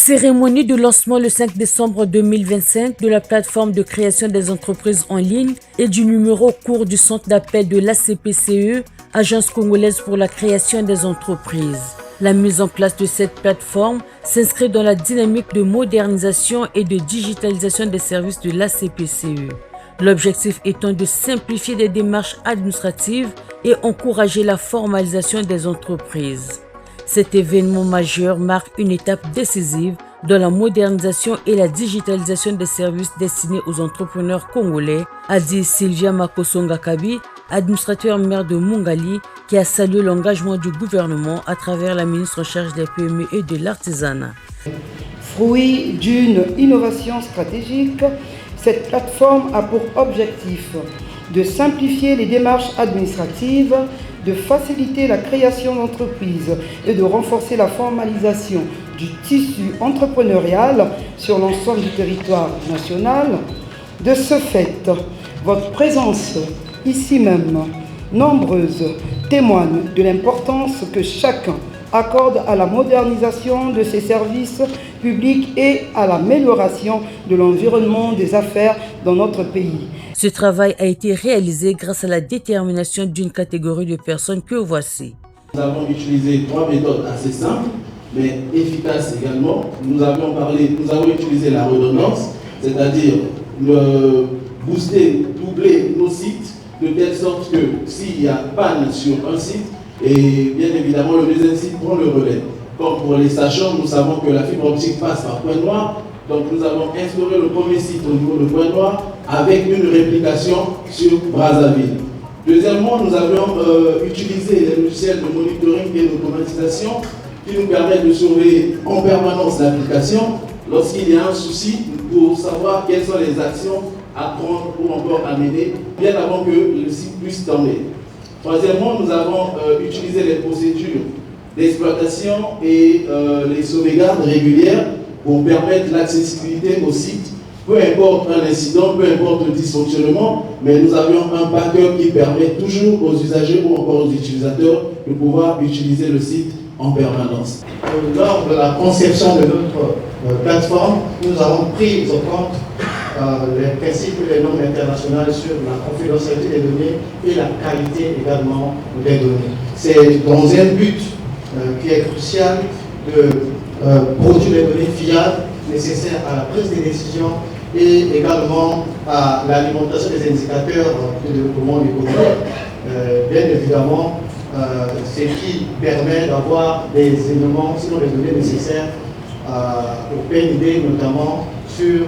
Cérémonie de lancement le 5 décembre 2025 de la plateforme de création des entreprises en ligne et du numéro court du centre d'appel de l'ACPCE, Agence congolaise pour la création des entreprises. La mise en place de cette plateforme s'inscrit dans la dynamique de modernisation et de digitalisation des services de l'ACPCE. L'objectif étant de simplifier les démarches administratives et encourager la formalisation des entreprises. Cet événement majeur marque une étape décisive dans la modernisation et la digitalisation des services destinés aux entrepreneurs congolais, a dit Sylvia Makosonga Kabi, administrateur maire de Mungali, qui a salué l'engagement du gouvernement à travers la ministre en charge des PME et de l'artisanat. Fruit d'une innovation stratégique, cette plateforme a pour objectif de simplifier les démarches administratives, de faciliter la création d'entreprises et de renforcer la formalisation du tissu entrepreneurial sur l'ensemble du territoire national. De ce fait, votre présence ici même, nombreuse, témoigne de l'importance que chacun accorde à la modernisation de ses services publics et à l'amélioration de l'environnement des affaires dans notre pays. Ce travail a été réalisé grâce à la détermination d'une catégorie de personnes que voici. Nous avons utilisé 3 méthodes assez simples, mais efficaces également. Nous avons utilisé la redondance, c'est-à-dire booster, doubler nos sites, de telle sorte que s'il y a panne sur un site, et bien évidemment le deuxième site prend le relais. Comme pour les sachants, nous savons que la fibre optique passe par Pointe-Noire, donc nous avons instauré le premier site au niveau de Pointe-Noire avec une réplication sur Brazzaville. Deuxièmement, nous avions utilisé les logiciels de monitoring et d'automatisation qui nous permettent de surveiller en permanence l'application lorsqu'il y a un souci pour savoir quelles sont les actions à prendre ou encore à mener bien avant que le site puisse tomber. Troisièmement, nous avons utilisé les procédures d'exploitation et les sauvegardes régulières pour permettre l'accessibilité au site, peu importe un incident, peu importe le dysfonctionnement, mais nous avions un backup qui permet toujours aux usagers ou encore aux utilisateurs de pouvoir utiliser le site en permanence. Lors de la conception de notre plateforme, nous avons pris au compte les principes et les normes internationales sur la confidentialité des données et la qualité également des données. C'est dans un but qui est crucial de produire des données fiables nécessaires à la prise des décisions et également à l'alimentation des indicateurs de développement économique. Bien évidemment, ce qui permet d'avoir des éléments, sinon les données nécessaires au PNID, notamment sur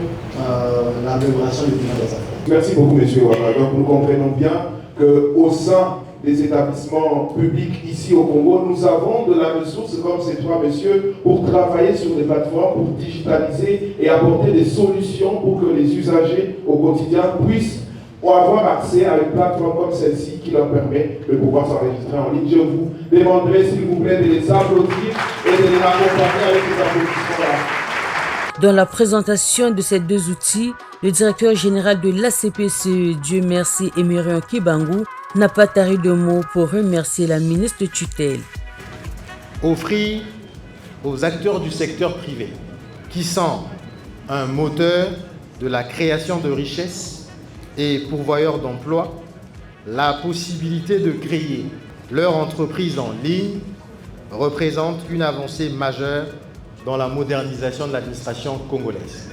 l'amélioration du climat des affaires. Merci beaucoup, M. Ouattara. Donc nous comprenons bien qu'au sein des établissements publics ici au Congo, nous avons de la ressource comme ces trois messieurs pour travailler sur des plateformes, pour digitaliser et apporter des solutions pour que les usagers au quotidien puissent avoir accès à une plateforme comme celle-ci qui leur permet de pouvoir s'enregistrer en ligne. Je vous demanderai s'il vous plaît de les applaudir et de les accompagner avec ces applaudissements-là. Dans la présentation de ces deux outils, le directeur général de l'ACPCE, Dieu merci, Émerian Kibangu, n'a pas tari de mots pour remercier la ministre de tutelle. Offrir aux acteurs du secteur privé, qui sont un moteur de la création de richesses et pourvoyeurs d'emplois, la possibilité de créer leur entreprise en ligne représente une avancée majeure dans la modernisation de l'administration congolaise.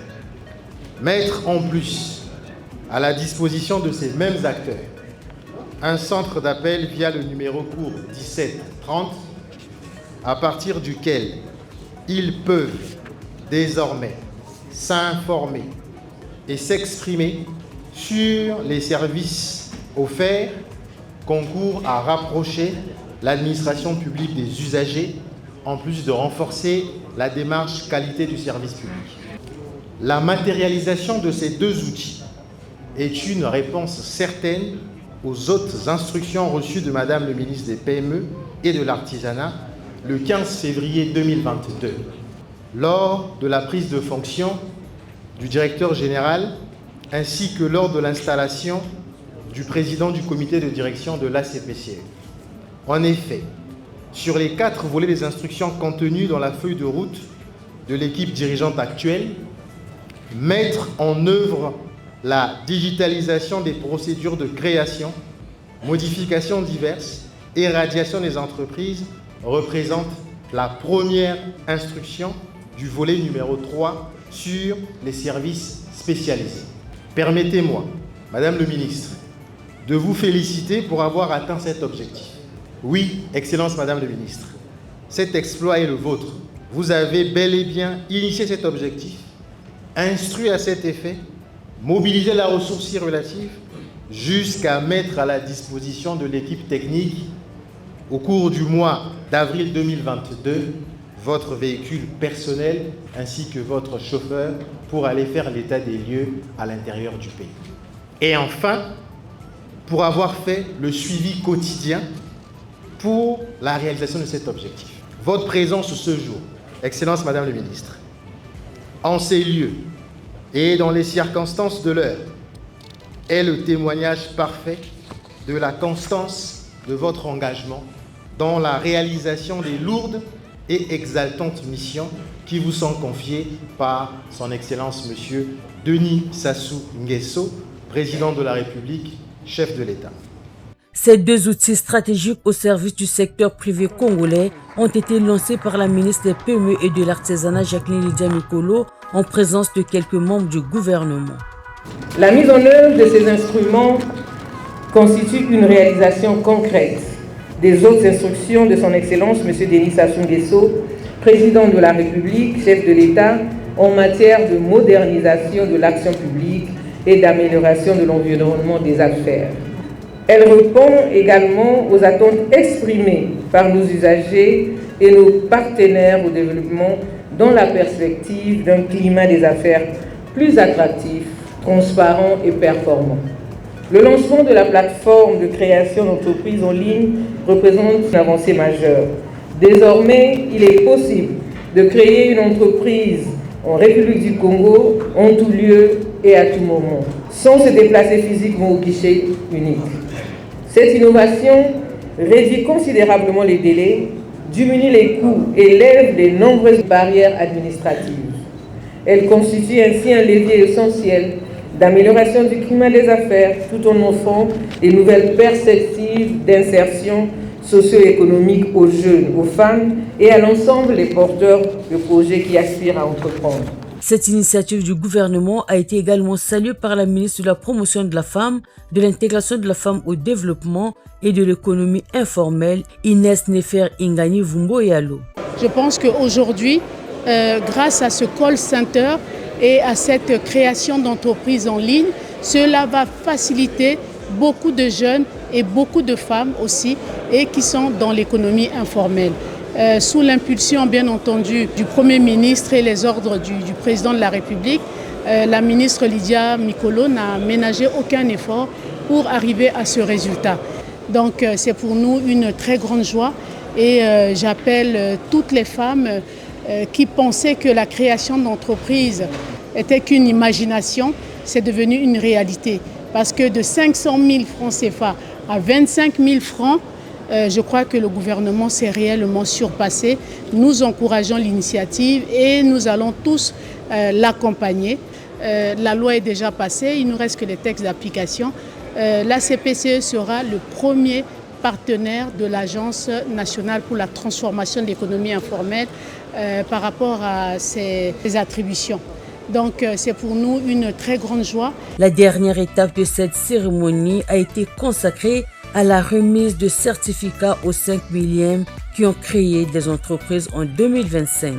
Mettre en plus à la disposition de ces mêmes acteurs un centre d'appel via le numéro court 1730, à partir duquel ils peuvent désormais s'informer et s'exprimer sur les services offerts, concourt à rapprocher l'administration publique des usagers, en plus de renforcer la démarche qualité du service public. La matérialisation de ces deux outils est une réponse certaine aux autres instructions reçues de Madame le ministre des PME et de l'Artisanat le 15 février 2022, lors de la prise de fonction du directeur général ainsi que lors de l'installation du président du comité de direction de l'ACPCE. En effet, sur les 4 volets des instructions contenues dans la feuille de route de l'équipe dirigeante actuelle, mettre en œuvre la digitalisation des procédures de création, modifications diverses et radiation des entreprises représente la première instruction du volet numéro 3 sur les services spécialisés. Permettez-moi, Madame le ministre, de vous féliciter pour avoir atteint cet objectif. Oui, Excellence Madame le ministre, cet exploit est le vôtre. Vous avez bel et bien initié cet objectif, instruit à cet effet, mobilisé la ressource y relative, jusqu'à mettre à la disposition de l'équipe technique, au cours du mois d'avril 2022, votre véhicule personnel ainsi que votre chauffeur pour aller faire l'état des lieux à l'intérieur du pays. Et enfin, pour avoir fait le suivi quotidien pour la réalisation de cet objectif. Votre présence ce jour, Excellence Madame le Ministre, en ces lieux et dans les circonstances de l'heure, est le témoignage parfait de la constance de votre engagement dans la réalisation des lourdes et exaltantes missions qui vous sont confiées par son Excellence Monsieur Denis Sassou Nguesso, Président de la République, chef de l'État. Ces deux outils stratégiques au service du secteur privé congolais ont été lancés par la ministre des PME et de l'Artisanat Jacqueline Lydia Mikolo en présence de quelques membres du gouvernement. La mise en œuvre de ces instruments constitue une réalisation concrète des autres instructions de son Excellence M. Denis Sassou Nguesso, Président de la République, chef de l'État, en matière de modernisation de l'action publique et d'amélioration de l'environnement des affaires. Elle répond également aux attentes exprimées par nos usagers et nos partenaires au développement dans la perspective d'un climat des affaires plus attractif, transparent et performant. Le lancement de la plateforme de création d'entreprises en ligne représente une avancée majeure. Désormais, il est possible de créer une entreprise en République du Congo, en tout lieu et à tout moment, sans se déplacer physiquement au guichet unique. Cette innovation réduit considérablement les délais, diminue les coûts et lève de nombreuses barrières administratives. Elle constitue ainsi un levier essentiel d'amélioration du climat des affaires tout en offrant de nouvelles perspectives d'insertion socio-économique aux jeunes, aux femmes et à l'ensemble des porteurs de projets qui aspirent à entreprendre. Cette initiative du gouvernement a été également saluée par la ministre de la Promotion de la Femme, de l'Intégration de la Femme au Développement et de l'Économie informelle, Inès Nefer Ingani Vumbo-Yalo. Je pense qu'aujourd'hui, grâce à ce call center et à cette création d'entreprises en ligne, cela va faciliter beaucoup de jeunes et beaucoup de femmes aussi et qui sont dans l'économie informelle. Sous l'impulsion bien entendu du Premier ministre et les ordres du Président de la République, la ministre Lydia Mikolo n'a ménagé aucun effort pour arriver à ce résultat. Donc c'est pour nous une très grande joie et j'appelle toutes les femmes qui pensaient que la création d'entreprises était qu'une imagination, c'est devenu une réalité. Parce que de 500 000 francs CFA à 25 000 francs, je crois que le gouvernement s'est réellement surpassé. Nous encourageons l'initiative et nous allons tous l'accompagner. La loi est déjà passée, il ne nous reste que les textes d'application. La CPCE sera le premier partenaire de l'Agence nationale pour la transformation de l'économie informelle par rapport à ces attributions. Donc c'est pour nous une très grande joie. La dernière étape de cette cérémonie a été consacrée à la remise de certificats aux 5 millièmes qui ont créé des entreprises en 2025.